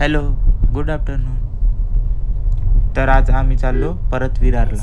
Hello, good afternoon. तर आज आम्ही चाललो परत विरारला.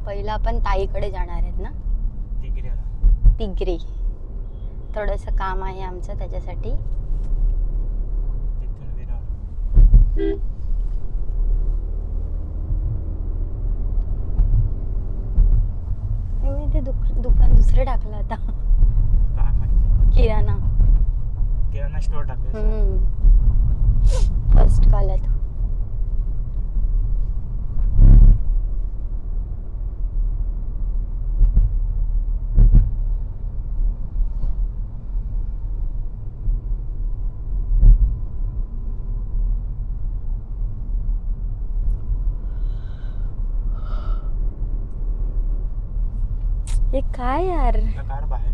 पहिला आपण ताईकडे जाणार आहेत ना, तिगरी. थोडस काम आहे आमचं त्याच्यासाठी. तिथून विरार. मी ते दुकान दुसरं टाकलं आता. काय माहिती, किराणा स्टोर टाकलं. फर्स्ट कालत. हे काय यार, कार बाहेर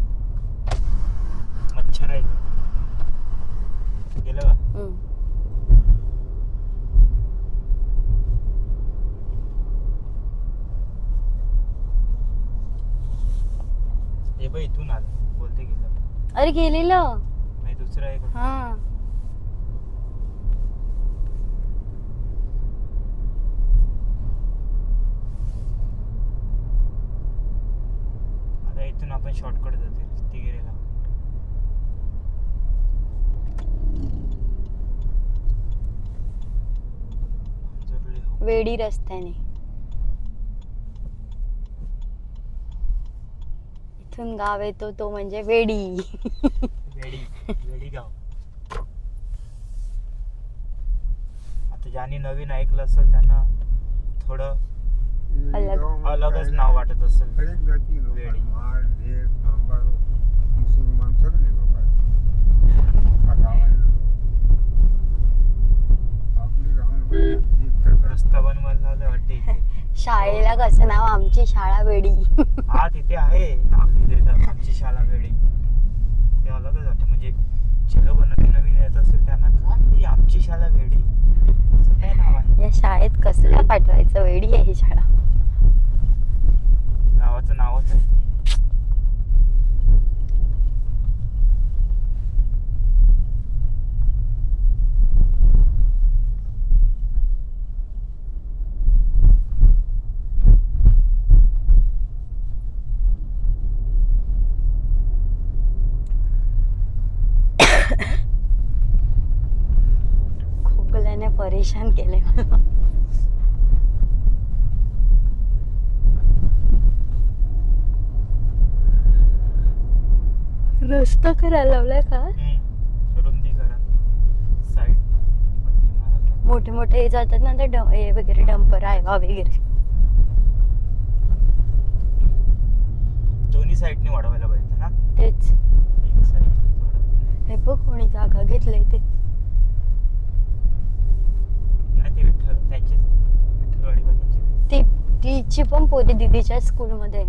मच्छर आहे. गेलं का? हे बघ इथून आलं, बोलते गेलं. अरे गेलेलं नाही, दुसरं आहे. हा. आता इथून आपण शॉर्टकट जाते तिगिरीला. वेडी रस्त्याने इथून गाव येतो तो म्हणजे वेडी. वेडी गाव. आता ज्यांनी नवीन ऐकलं असेल त्यांना थोडं अलगच नाव वाटत असेल. वेडी. रस्ता बनवायला वाटते इथे. शाळेला कसं नाव, आमची शाळा वेडी. हा, तिथे आहे आमची शाळा वेडी. ते अलगच वाटतं. म्हणजे जे लोक नवीन येत असेल त्यांना काय आमची शाळा वेडी काय नाव आहे. या शाळेत कसं पाठवायचं, वेडी आहे ही शाळा. गावाचं नावच आहे. खोकल्याने परेशान केले मला. रस्ता करायला लावलाय का? रुंदीकरण. साईड मोठे मोठे जातात ना ते हे वगैरे, डंपर आहे वगैरे. दोन्ही साईडने वाढवायला पाहिजे ना. तेच. एक साईड हे बघ कोणी जागा घेतलंय ते. नाही, ते त्यांचीच विठ्ठलवाडीवाल्यांची. तिची पण पोरी दीदीच्या स्कूल मध्ये.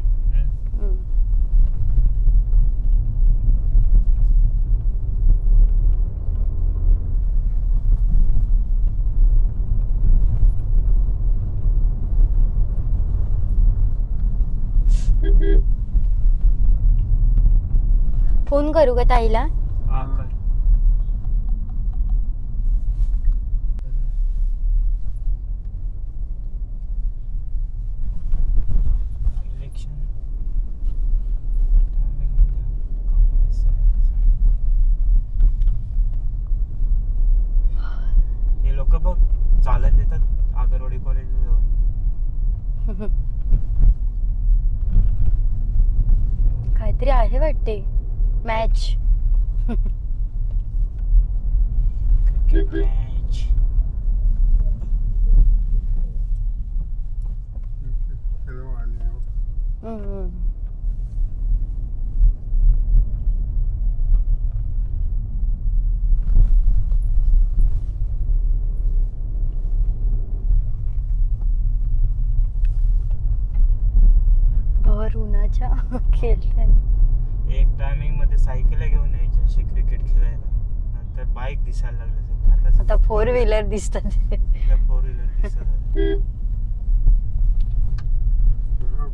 फोन करू का ताईला? हा, कर. इलेक्शन हे लोक बघ चालत येतात आगरवाडी कॉलेजला जाऊन. काहीतरी आहे वाटते मॅच. Cricket match. हम्म. भर उन्हाच्या खेळते. एक टायमिंग मध्ये सायकल घेऊन यायची अशी क्रिकेट खेळायला. नंतर बाईक दिसायला लागले सगळे. आता 4 व्हीलर दिसतात. 4 व्हीलर दिसत आहे.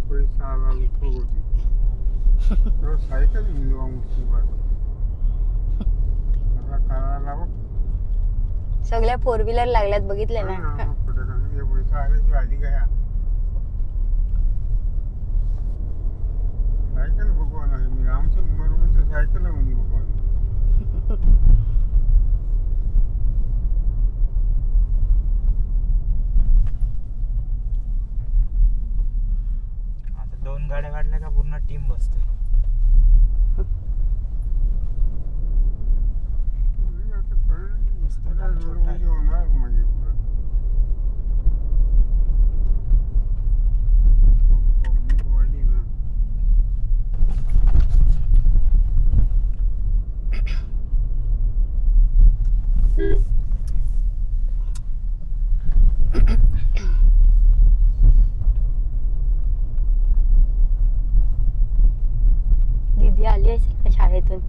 पैसा आला उपयोग होती सायकल मिळवा मुसीबत आता काळाला बघ सगळ्या 4 व्हीलर लागल्यात बघितले ना. पैसा आल्याची आली काय सायकल भगवान आहे. मी आमच्या उमरमध्ये सायकल होती भगवान. आता 2 गाड्या काढल्या का पूर्ण टीम बसते. होणार म्हणजे पब्लिक वाढली ना. दीदी आली असेल का शाळेतून?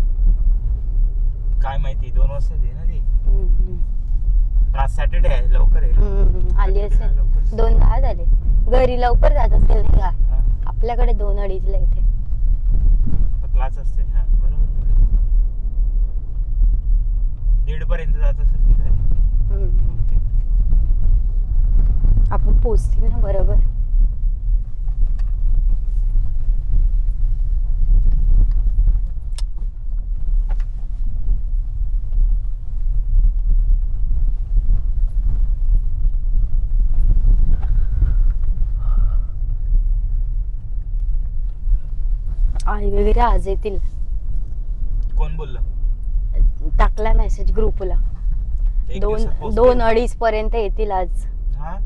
काय माहिती 2 वाजता दे ना ती. हम्म. आज सॅटर्डे आहे लवकर आहे. आली असेल. 2:10 झाले. घरी लवकर जात असेल नाही का? आपल्याकडे 2:30ला येते. क्लास असते. हा बरोबर. 1:30 पर्यंत जात असेल ती घरी. आपण पोचतील ना बरोबर. आई वगैरे आज येतील. कोण बोललं? टाकला मेसेज ग्रुपला. 2-2:30 पर्यंत येतील आज. हा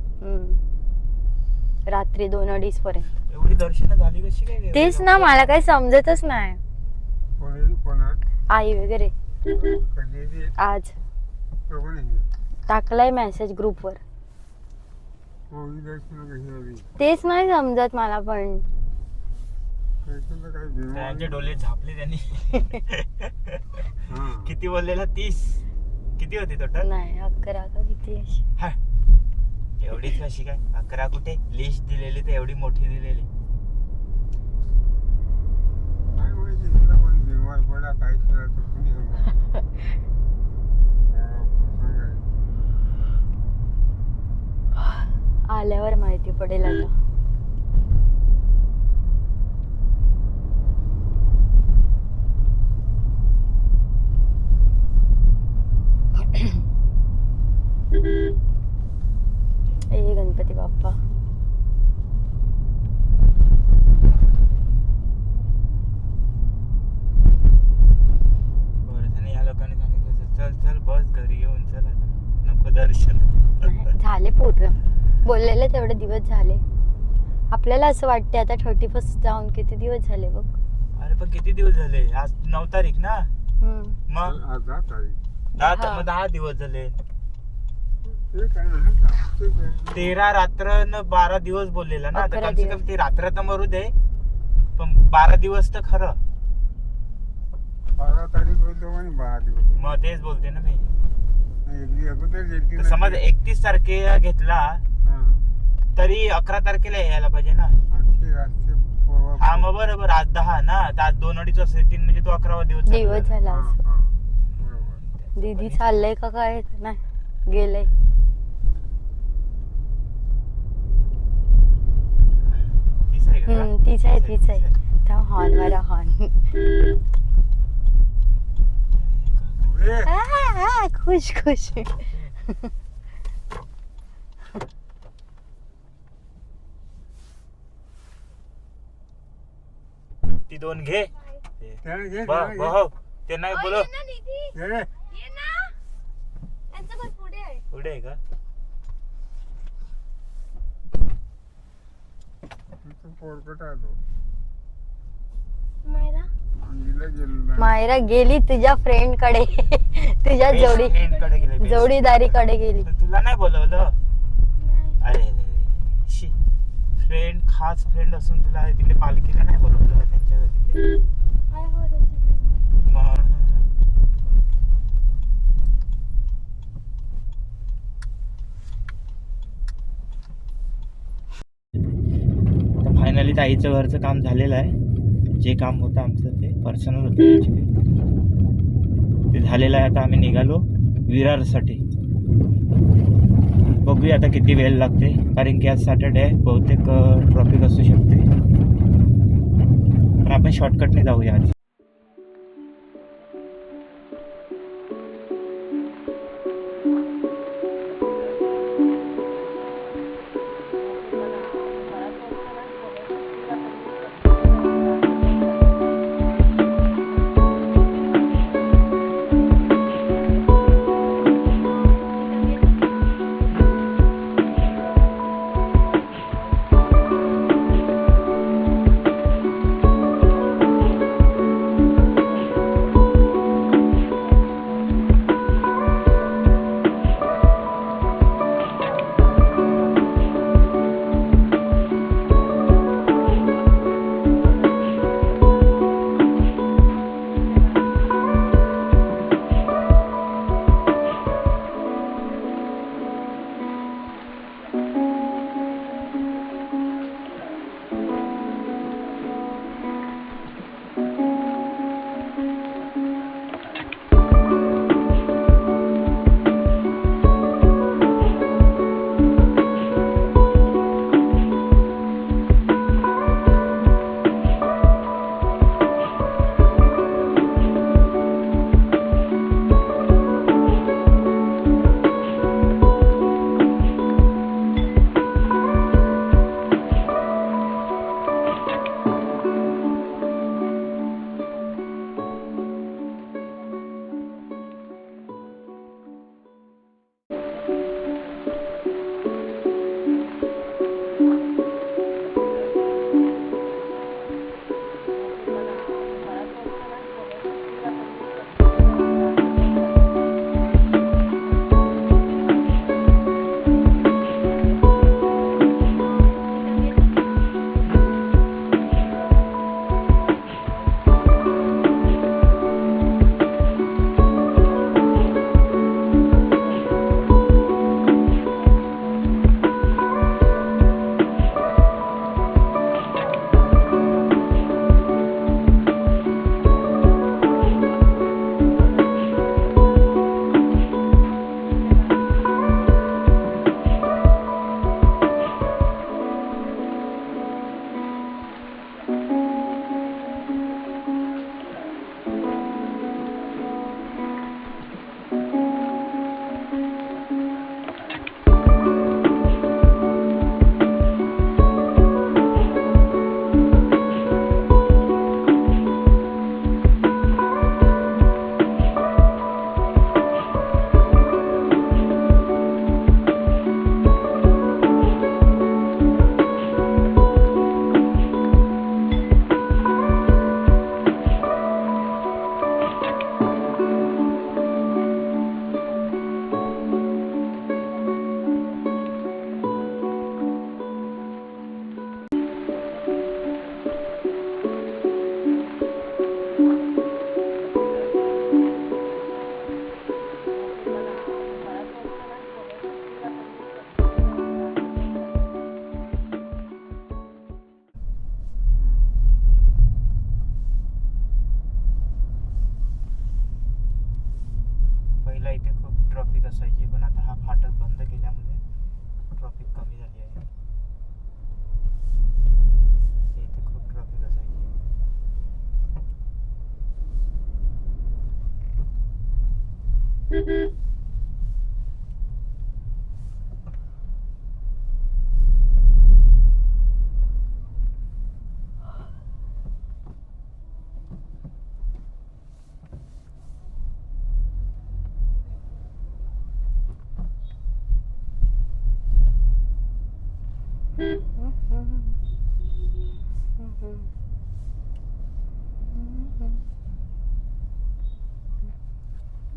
रात्री 2-2:30 पर्यंत. एवढी दर्शन झाली कशी काय? तेच ना मला काही समजतच नाही. कोणात आई वगैरे कधी आज टाकलाय मेसेज ग्रुपवर. तेच नाही समजत मला पण. त्यांचे डोले झापले त्यांनी. किती बोललेला? 30 किती होती टोटल? नाही 11 का किती अशी. एवढीच कशी काय? 11 कुठे? लिस्ट दिलेली तर एवढी मोठी दिलेली. काय माहिती तिला कोणी बिमार पडला काय केला तर कोणी आल्यावर माहिती पडेल आता. ए गणपती बाप्पा. बरं या लोकांनी सांगितलं चल चल बस घरी घेऊन चल आता नको दर्शन. झाले पूर्ण बोललेले तेवढे दिवस झाले. आपल्याला असं वाटते आता 31st जाऊन किती दिवस झाले बघ. अरे पण किती दिवस झाले? आज 9 तारीख ना. मग 10 दिवस झाले. 13 रात्र न 12 दिवस बोललेला ना. आता कम से कम ते रात्र तर मरू दे पण 12 दिवस तर खरं. 12 तारीख बोलतो आणि 12 दिवस. मग तेच बोलते ना मी. अगोदर समज 31 तारखेला घेतला तरी 11 तारखेला यायला पाहिजे ना. हा मग बरोबर. आज 10 ना तर आज 2-2:30 वाजता येतील म्हणजे तो 11वा दिवस झाला. दीदी चाललंय का काय? नाही गेलंय. तीच आहे. त्या हॉर्न वाला हॉर्न. खुश ती 2 घे. त्यांना बोलव. पुढे आहे का? तिथं पोरकट आलो मायरा हिला गेलो नाही. मायरा गेली तुझ्या फ्रेंड कडे तुझ्या Friend कडे गेले, best जोडीदारी friend कडे गेली. तर तुला नाही बोलवलं? अरे फ्रेंड, खास फ्रेंड असून तुला तिकडे पालखीला नाही बोलवलं त्यांच्या तिकडे. मग फायनली ताईचं घरचं काम झालेलं आहे. जे काम होतं आमचं ते पर्सनल होतं actually. ते झालेलं आहे. आता आम्ही निघालो विरारसाठी. बघूया आता किती वेळ लागते, कारण की आज सॅटर्डे आहे, बहुतेक ट्रॉफिक असू शकते. पण आपण शॉर्टकटने जाऊया आज. असायची, पण आता हा फाटक बंद केल्यामुळे ट्रॉफिक कमी झाली आहे. इथे खूप ट्रॉफिक असायची.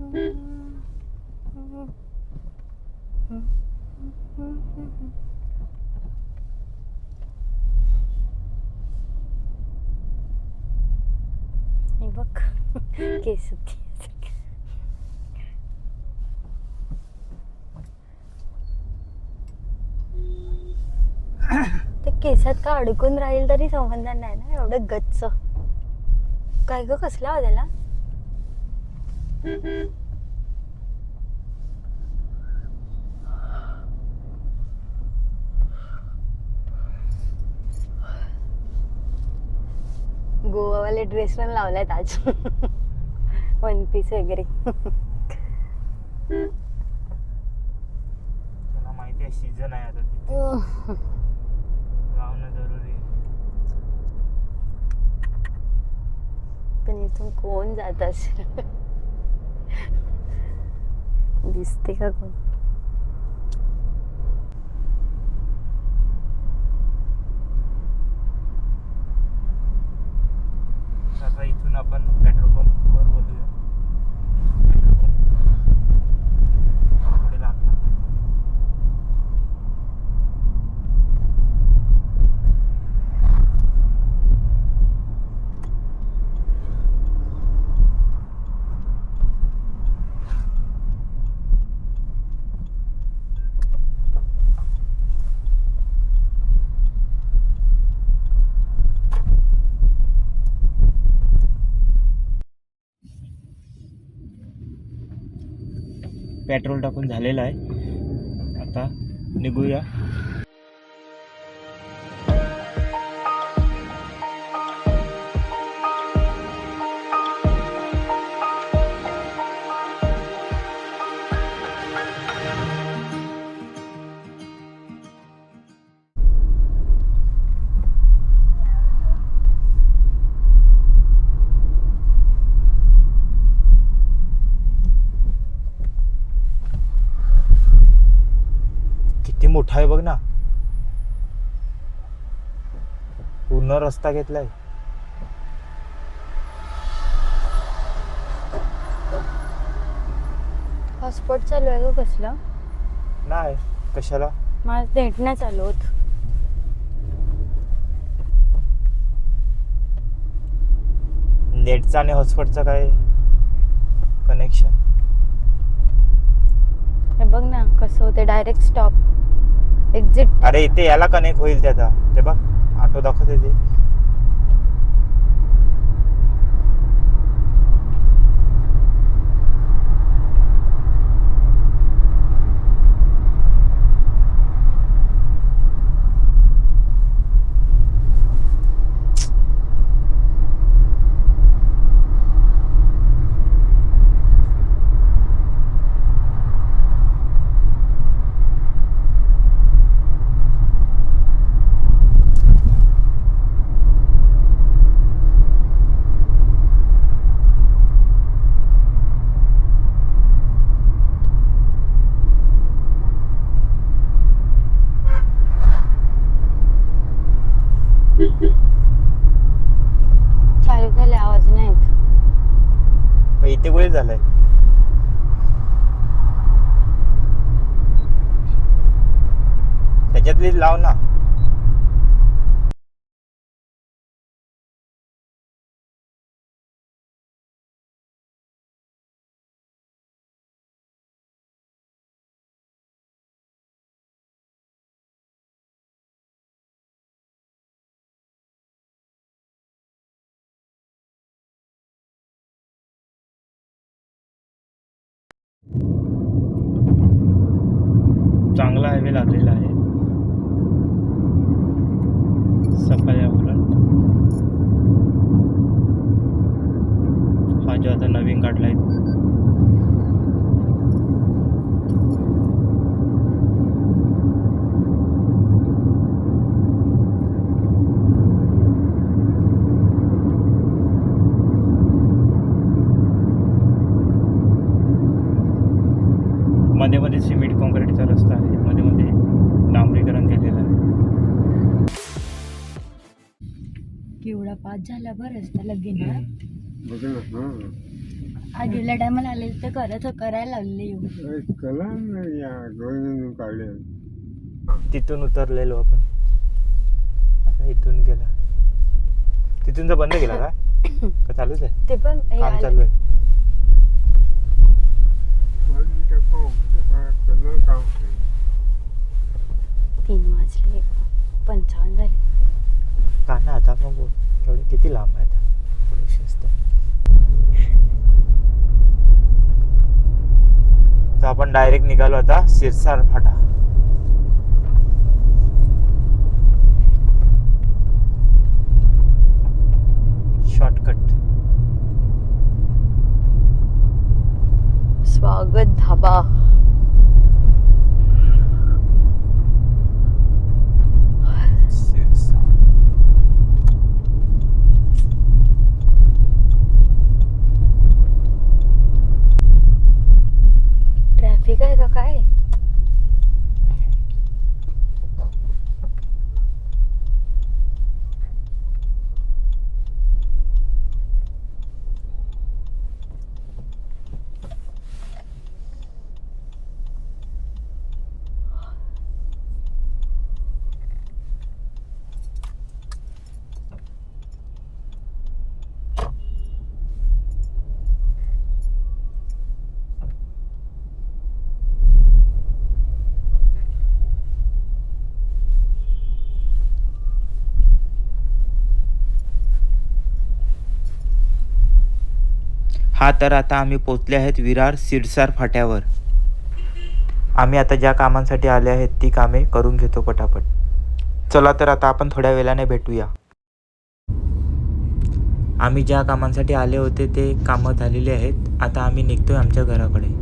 हे बघ केस ते केसात का अडकून राहील तरी समजणार नाही ना एवढं गच्च. काय ग कसला हो त्याला? गोवावाले ड्रेस पण लावलायत आज. वन पीस वगैरे. त्याला माहिती आहे सीझन आहे आता तिथे लावणं जरुरी आहे. पण इथून कोण जात असेल? दिसते का कोण? आता इथून आपण पेट्रोल पंपवर बोलूया. पेट्रोल पंप पुढे लागणार. पेट्रोल टाकून झालेलं आहे. आता निघूया. किती मोठा आहे बघ ना. पूर्ण रस्ता घेतलाय. हॉटस्पॉट चालू आहे का कसलं? नाही कशाला? माझं नेट नाही चालू होत. नेटचा आणि हॉटस्पॉटचा काय कनेक्शन? हे बघ ना कसं होते डायरेक्ट स्टॉप एक्झिट. अरे इथे याला कनेक्ट होईल त्याचा. ते बघ ऑटो दाखवते ते. चालू झाले आवाज नाही येत. इथे गोळी झालाय. त्याच्यातली लाव ना. चांगला हायवे लागलेला आहे सफाळ्यावरून. हा जो आता नवीन काढलाय मध्ये मध्ये सिमेंट काँक्रीटचा रस्ता आहे. मध्ये मध्ये डांबरीकरण केलेलं आहे. केवढा पास झाला बरं रस्ता लगेच ना. बघ ना. गेल्या टायमाला आले तर करायला लागले येऊन. कला नाही या डोळ्यातून काढले. तिथून उतरलेलो आपण. आता इथून गेला. तिथून तर बंद केला का चालूच आहे? ते पण हे काम आलं. चालू आहे. काम 3 वाजले 55 झाले. का ना आता आपण एवढे किती लांब आहे आता? थोडीशी असते. तर आपण डायरेक्ट निघालो आता सिरसार फाटा. शॉर्टकट. स्वागत धाबा. सिरसार. ट्रॅफिक आहे का काय? हा तर आता आम्ही पोचले आहेत विरार सिरसार फाट्यावर. आम्ही आता ज्या कामांसाठी आले आहेत ती कामे करून घेतो पटापट. चला तर आता आपण थोड्या वेळाने भेटूया. आम्ही ज्या कामांसाठी आले होते ते कामं झालेली आहेत. आता आम्ही निघतोय आमच्या घराकडे.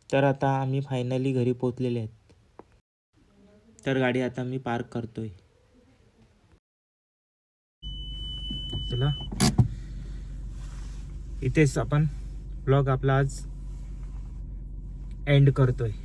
तर आता आम्ही फायनली घरी पोचलेले आहेत. तर गाडी आता मी पार्क करतोय. चला इथेच आपण ब्लॉग आपला आज एंड करतोय.